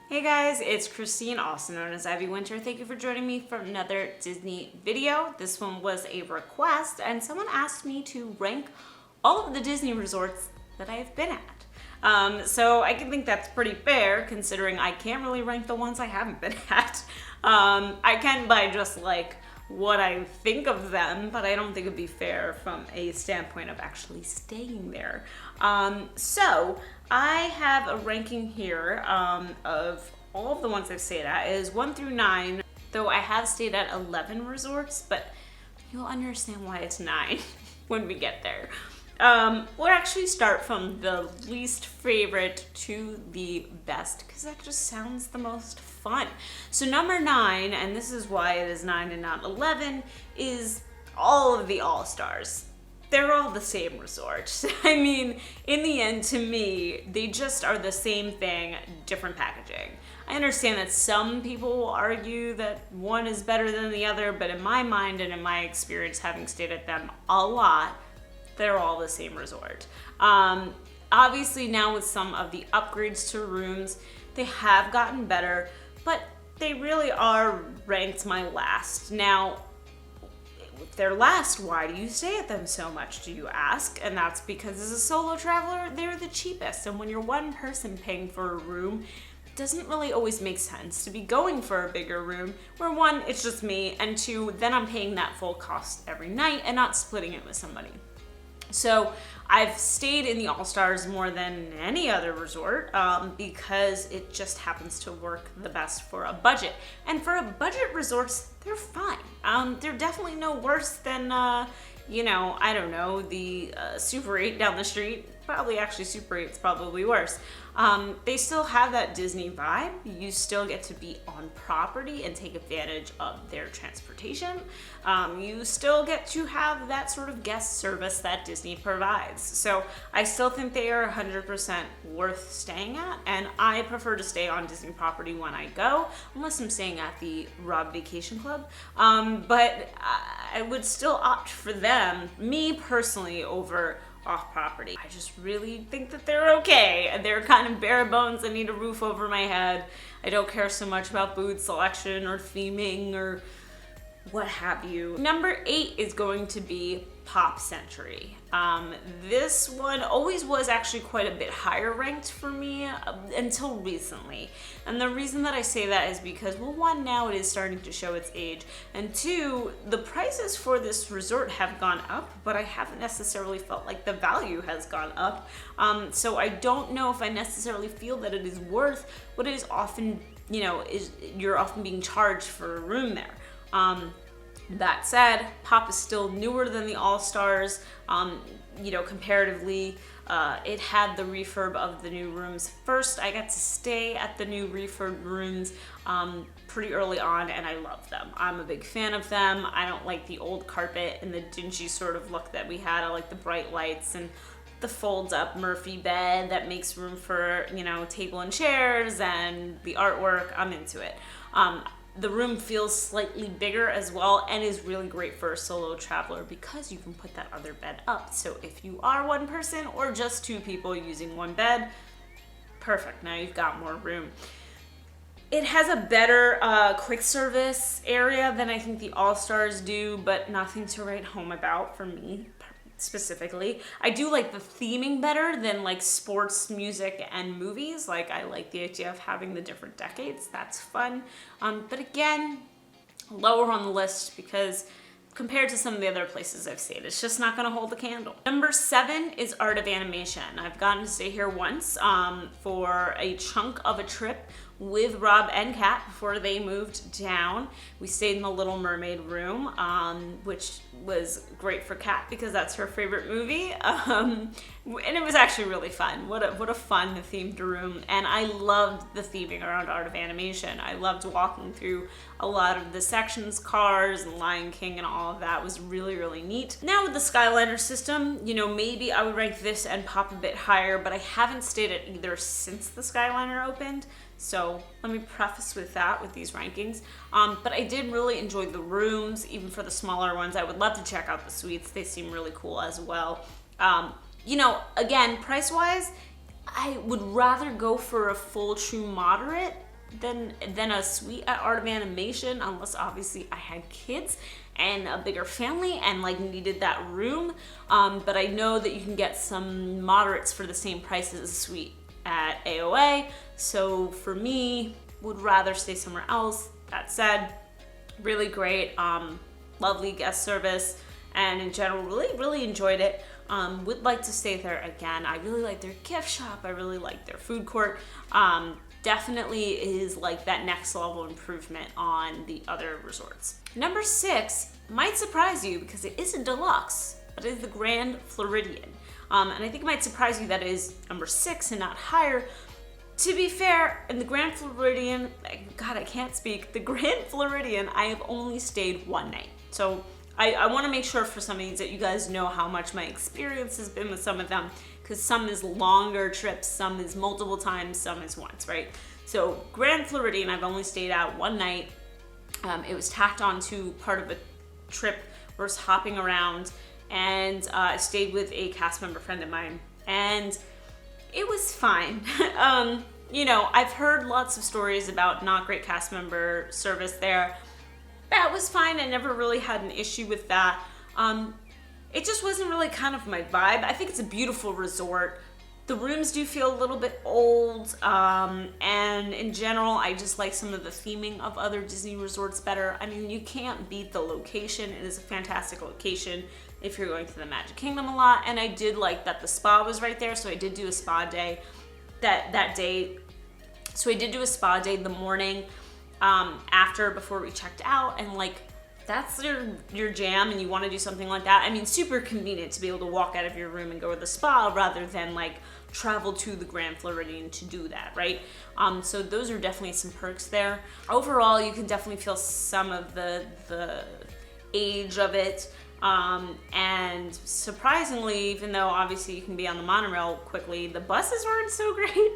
Hey guys, it's Christine, also known as IvyWinter. Thank you for joining me for another Disney video. This one was a request, and someone asked me to rank all of the Disney resorts that I've been at. So I can think that's pretty fair, considering I can't really rank the ones I haven't been at. I can by just like what I think of them, but I don't think it'd be fair from a standpoint of actually staying there. So I have a ranking here of all of the ones I've stayed at. It is 1 through 9, though I have stayed at 11 resorts, but you'll understand why it's 9 when we get there. We'll actually start from the least favorite to the best, because that just sounds the most fun. So number 9, and this is why it is 9 and not 11, is all of the All-Stars. They're all the same resort. I mean, in the end, to me, they just are the same thing, different packaging. I understand that some people will argue that one is better than the other, but in my mind and in my experience, having stayed at them a lot, they're all the same resort. Obviously now with some of the upgrades to rooms, they have gotten better, but they really are ranked my last. Now, if they're last, why do you stay at them so much, do you ask? And that's because as a solo traveler, they're the cheapest. And when you're one person paying for a room, it doesn't really always make sense to be going for a bigger room where one, it's just me, and two, then I'm paying that full cost every night and not splitting it with somebody. So I've stayed in the All-Stars more than any other resort because it just happens to work the best for a budget. And for a budget resorts, they're fine. They're definitely no worse than, I don't know, the Super 8 down the street. Probably actually Super 8's probably worse. They still have that Disney vibe. You still get to be on property and take advantage of their transportation. You still get to have that sort of guest service that Disney provides. So I still think they are 100% worth staying at, and I prefer to stay on Disney property when I go, unless I'm staying at the Rob Vacation Club. But I would still opt for them, me personally, over off property. I just really think that they're okay. They're kind of bare bones. I need a roof over my head. I don't care so much about food selection or theming or what have you. Number 8 is going to be Pop Century. This one always was actually quite a bit higher ranked for me until recently. And the reason that I say that is because, well, one, now it is starting to show its age, and two, the prices for this resort have gone up, but I haven't necessarily felt like the value has gone up. So I don't know if I necessarily feel that it is worth what it is often, you're often being charged for a room there. That said, Pop is still newer than the All-Stars. Comparatively, it had the refurb of the new rooms first. I got to stay at the new refurb rooms pretty early on, and I love them. I'm a big fan of them. I don't like the old carpet and the dingy sort of look that we had. I like the bright lights and the fold-up Murphy bed that makes room for, table and chairs, and the artwork. I'm into it. The room feels slightly bigger as well and is really great for a solo traveler because you can put that other bed up. So if you are one person or just two people using one bed, perfect. Now you've got more room. It has a better quick service area than I think the All-Stars do, but nothing to write home about for me specifically. I do like the theming better than like sports, music, and movies. Like, I like the idea of having the different decades. That's fun. But again, lower on the list because compared to some of the other places I've stayed, it's just not gonna hold a candle. Number 7 is Art of Animation. I've gotten to stay here once for a chunk of a trip with Rob and Kat before they moved down. We stayed in the Little Mermaid room, which was great for Kat because that's her favorite movie. And it was actually really fun. What a fun themed room. And I loved the theming around Art of Animation. I loved walking through a lot of the sections, Cars and Lion King and all of that. It was really, really neat. Now with the Skyliner system, maybe I would rank this and Pop a bit higher, but I haven't stayed at either since the Skyliner opened. So let me preface with that, with these rankings. But I did really enjoy the rooms, even for the smaller ones. I would love to check out the suites. They seem really cool as well. Again, price-wise, I would rather go for a full true moderate than a suite at Art of Animation, unless obviously I had kids and a bigger family and like needed that room. But I know that you can get some moderates for the same price as a suite at AOA. So for me, would rather stay somewhere else. That said, really great, lovely guest service, and in general, really enjoyed it. Would like to stay there again. I really like their gift shop. I really like their food court. Definitely is like that next level improvement on the other resorts. Number 6 might surprise you because it isn't deluxe, but it is the Grand Floridian. And I think it might surprise you that it is number 6 and not higher. To be fair, in the Grand Floridian, God, I can't speak. The Grand Floridian, I have only stayed one night. So I want to make sure for some of these that you guys know how much my experience has been with some of them, because some is longer trips, some is multiple times, some is once, right? So Grand Floridian, I've only stayed out one night. It was tacked on to part of a trip where I was hopping around, and I stayed with a cast member friend of mine, and it was fine. You know, I've heard lots of stories about not great cast member service there. That was fine. I never really had an issue with that. It just wasn't really kind of my vibe. I think it's a beautiful resort. The rooms do feel a little bit old, and in general, I just like some of the theming of other Disney resorts better. I mean, you can't beat the location. It is a fantastic location if you're going to the Magic Kingdom a lot, and I did like that the spa was right there, so I did do a spa day that day. So I did do a spa day the morning before we checked out, and like that's your jam and you want to do something like that. I mean, super convenient to be able to walk out of your room and go to the spa rather than like travel to the Grand Floridian to do that, right? So those are definitely some perks there. Overall, you can definitely feel some of the age of it. And surprisingly, even though obviously you can be on the monorail quickly, the buses weren't so great.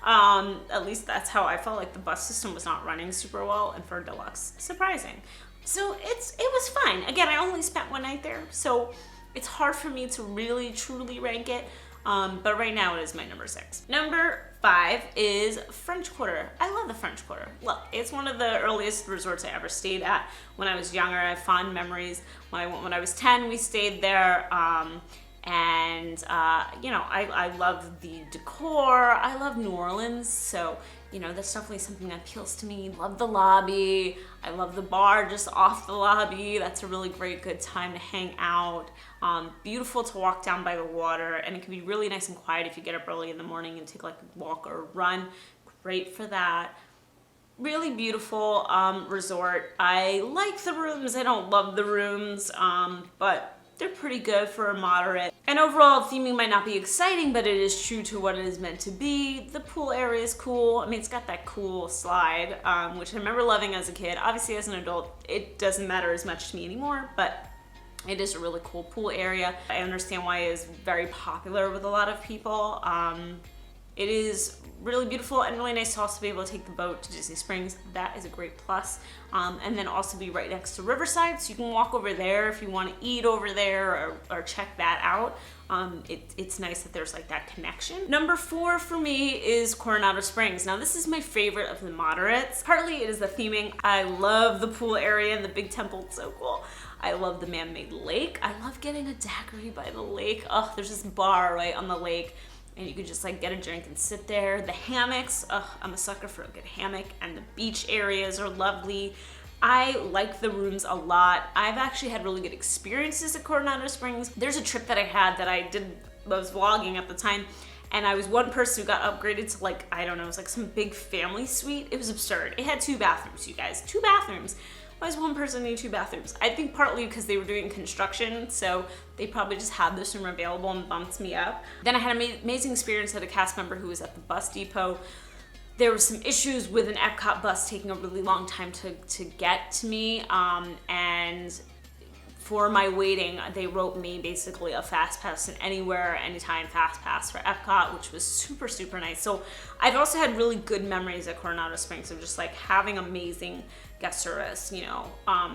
At least that's how I felt. Like the bus system was not running super well, and for deluxe, surprising. So it was fine. Again, I only spent one night there, so it's hard for me to really truly rank it. But right now it is my number 6. Number 5 is French Quarter. I love the French Quarter. Look, it's one of the earliest resorts I ever stayed at when I was younger. I have fond memories. When I was 10, we stayed there. You know, I love the decor. I love New Orleans, so you know, that's definitely something that appeals to me. Love the lobby. I love the bar just off the lobby. That's a really great, good time to hang out. Beautiful to walk down by the water, and it can be really nice and quiet if you get up early in the morning and take like a walk or a run. Great for that. Really beautiful resort. I like the rooms. I don't love the rooms, but they're pretty good for a moderate. And overall, theming might not be exciting, but it is true to what it is meant to be. The pool area is cool. I mean, it's got that cool slide, which I remember loving as a kid. Obviously, as an adult, it doesn't matter as much to me anymore, but it is a really cool pool area. I understand why it is very popular with a lot of people. It is really beautiful and really nice to also be able to take the boat to Disney Springs. That is a great plus. And then also be right next to Riverside, so you can walk over there if you want to eat over there or check that out. It's nice that there's like that connection. Number 4 for me is Coronado Springs. Now this is my favorite of the moderates. Partly it is the theming. I love the pool area and the big temple, it's so cool. I love the man-made lake. I love getting a daiquiri by the lake. Oh, there's this bar right on the lake, and you could just like get a drink and sit there. The hammocks, I'm a sucker for a good hammock, and the beach areas are lovely. I like the rooms a lot. I've actually had really good experiences at Coronado Springs. There's a trip that I had that I was vlogging at the time, and I was one person who got upgraded to like, I don't know, it was like some big family suite. It was absurd. It had 2 bathrooms, you guys, 2 bathrooms. Why does one person need 2 bathrooms? I think partly because they were doing construction, so they probably just had this room available and bumped me up. Then I had an amazing experience at a cast member who was at the bus depot. There were some issues with an Epcot bus taking a really long time to get to me, and for my waiting, they wrote me basically a fast pass and anywhere, anytime fast pass for Epcot, which was super, super nice. So I've also had really good memories at Coronado Springs of just like having amazing guest service, you know,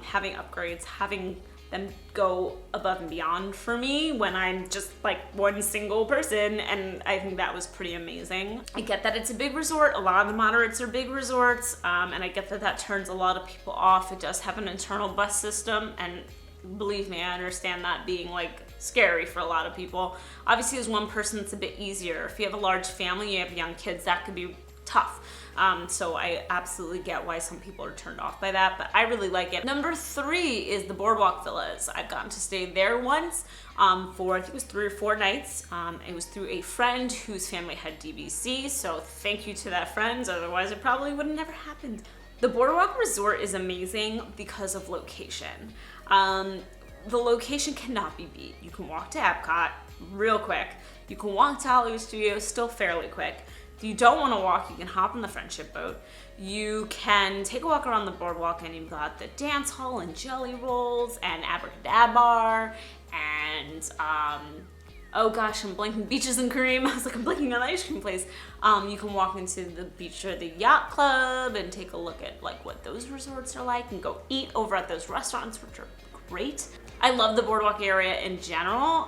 having upgrades, having them go above and beyond for me when I'm just like one single person, and I think that was pretty amazing. I get that it's a big resort. A lot of the moderates are big resorts, and I get that that turns a lot of people off. It does have an internal bus system, and believe me, I understand that being like scary for a lot of people. Obviously, as one person, it's a bit easier. If you have a large family, you have young kids, that could be tough. So I absolutely get why some people are turned off by that, but I really like it. Number 3 is the Boardwalk Villas. I've gotten to stay there once for I think it was 3 or 4 nights. It was through a friend whose family had DVC, so thank you to that friend, otherwise it probably would have never happened. The Boardwalk Resort is amazing because of location. The location cannot be beat. You can walk to Epcot real quick. You can walk to Hollywood Studios still fairly quick. If you don't want to walk, you can hop on the friendship boat. You can take a walk around the boardwalk, and you've got the dance hall and jelly rolls and abracadabra and oh gosh, I'm blanking, Beaches and Cream. I was like, I'm blanking on the ice cream place. You can walk into the beach or the yacht club and take a look at like what those resorts are like, and go eat over at those restaurants, which are great. I love the boardwalk area in general.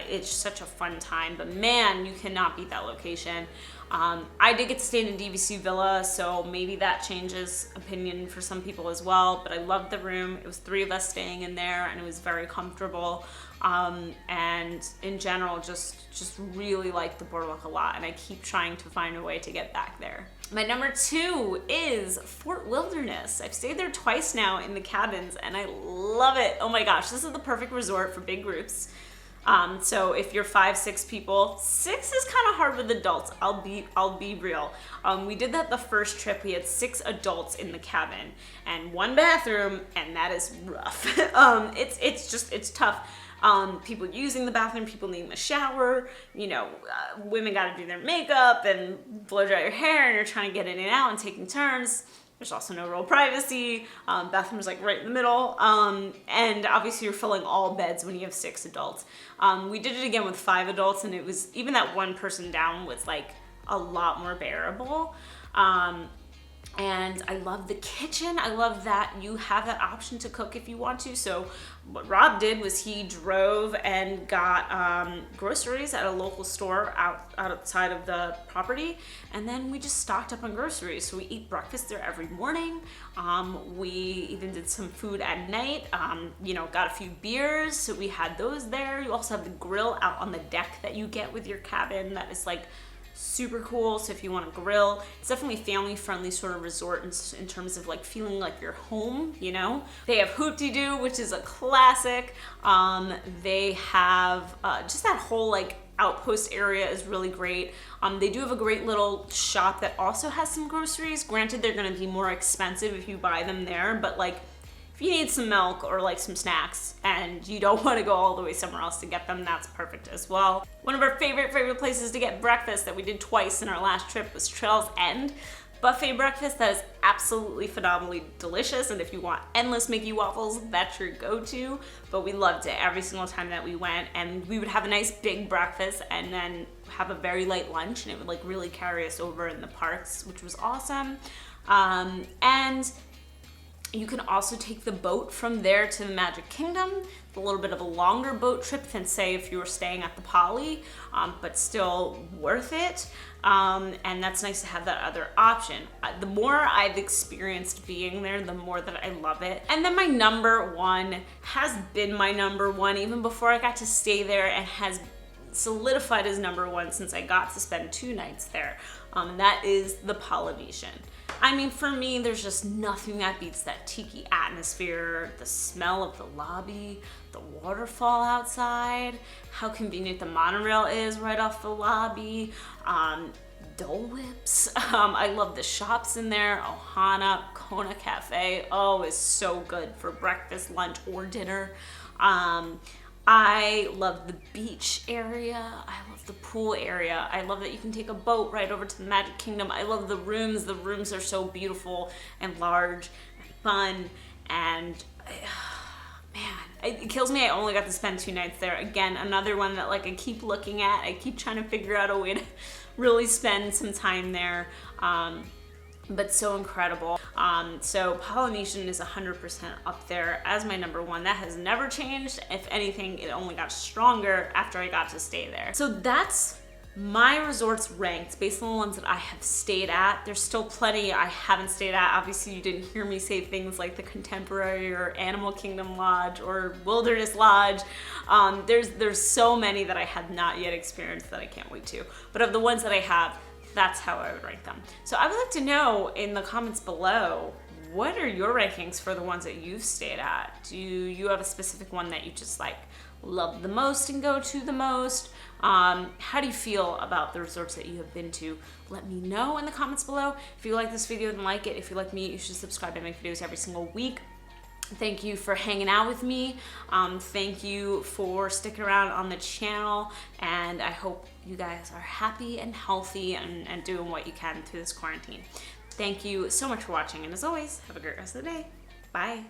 It's such a fun time, but man, you cannot beat that location. I did get to stay in a DVC villa, so maybe that changes opinion for some people as well, but I loved the room. It was 3 of us staying in there, and it was very comfortable. And in general, just really like the boardwalk a lot, and I keep trying to find a way to get back there. My number 2 is Fort Wilderness. I've stayed there twice now in the cabins, and I love it. Oh my gosh, this is the perfect resort for big groups. So if you're 5-6 people, 6 is kind of hard with adults. I'll be real. We did that the first trip. We had 6 adults in the cabin and 1 bathroom, and that is rough. It's tough. People using the bathroom, people needing the shower, women got to do their makeup and blow dry your hair, and you're trying to get in and out and taking turns. There's also no real privacy. Bathroom's like right in the middle. And obviously you're filling all beds when you have 6 adults. We did it again with 5 adults, and it was, even that 1 person down was like a lot more bearable. And I love the kitchen. I love that you have that option to cook if you want to. So what Rob did was he drove and got groceries at a local store outside of the property, and then we just stocked up on groceries. So we eat breakfast there every morning. We even did some food at night, got a few beers, so we had those there. You also have the grill out on the deck that you get with your cabin that is like super cool. So if you want to grill, it's definitely a family-friendly sort of resort in terms of like feeling like you're home, They have Hoop-Dee-Doo, which is a classic. They have just that whole like outpost area is really great. They do have a great little shop that also has some groceries. Granted, they're going to be more expensive if you buy them there, but like if you need some milk or like some snacks and you don't want to go all the way somewhere else to get them, that's perfect as well. One of our favorite places to get breakfast that we did twice in our last trip was Trails End buffet breakfast. That is absolutely phenomenally delicious, and if you want endless Mickey waffles, that's your go-to. But we loved it every single time that we went, and we would have a nice big breakfast and then have a very light lunch, and it would like really carry us over in the parks, which was awesome. And you can also take the boat from there to the Magic Kingdom. It's a little bit of a longer boat trip than, say, if you were staying at the Poly, but still worth it. And that's nice to have that other option. The more I've experienced being there, the more that I love it. And then my number 1 has been my number 1 even before I got to stay there, and has solidified as number 1 since I got to spend 2 nights there. And that is the Polynesian. I mean, for me, there's just nothing that beats that tiki atmosphere, the smell of the lobby, the waterfall outside, how convenient the monorail is right off the lobby, Dole Whips. I love the shops in there, Ohana, Kona Cafe. Oh, it's so good for breakfast, lunch, or dinner. I love the beach area. I love the pool area. I love that you can take a boat right over to the Magic Kingdom. I love the rooms. The rooms are so beautiful and large and fun. And man, it kills me I only got to spend 2 nights there. Again, another one that like I keep looking at. I keep trying to figure out a way to really spend some time there. but so incredible. So Polynesian is 100% up there as my number one. That has never changed. If anything, it only got stronger after I got to stay there. So that's my resorts ranked based on the ones that I have stayed at. There's still plenty I haven't stayed at. Obviously, you didn't hear me say things like the Contemporary or Animal Kingdom Lodge or Wilderness Lodge. There's so many that I have not yet experienced that I can't wait to. But of the ones that I have, that's how I would rank them. So I would like to know in the comments below, what are your rankings for the ones that you've stayed at? Do you have a specific one that you just like love the most and go to the most? How do you feel about the resorts that you have been to? Let me know in the comments below. If you like this video, then like it. If you like me, you should subscribe. I make videos every single week. Thank you for hanging out with me. Thank you for sticking around on the channel, and I hope you guys are happy and healthy and doing what you can through this quarantine. Thank you so much for watching, and as always, have a great rest of the day. Bye.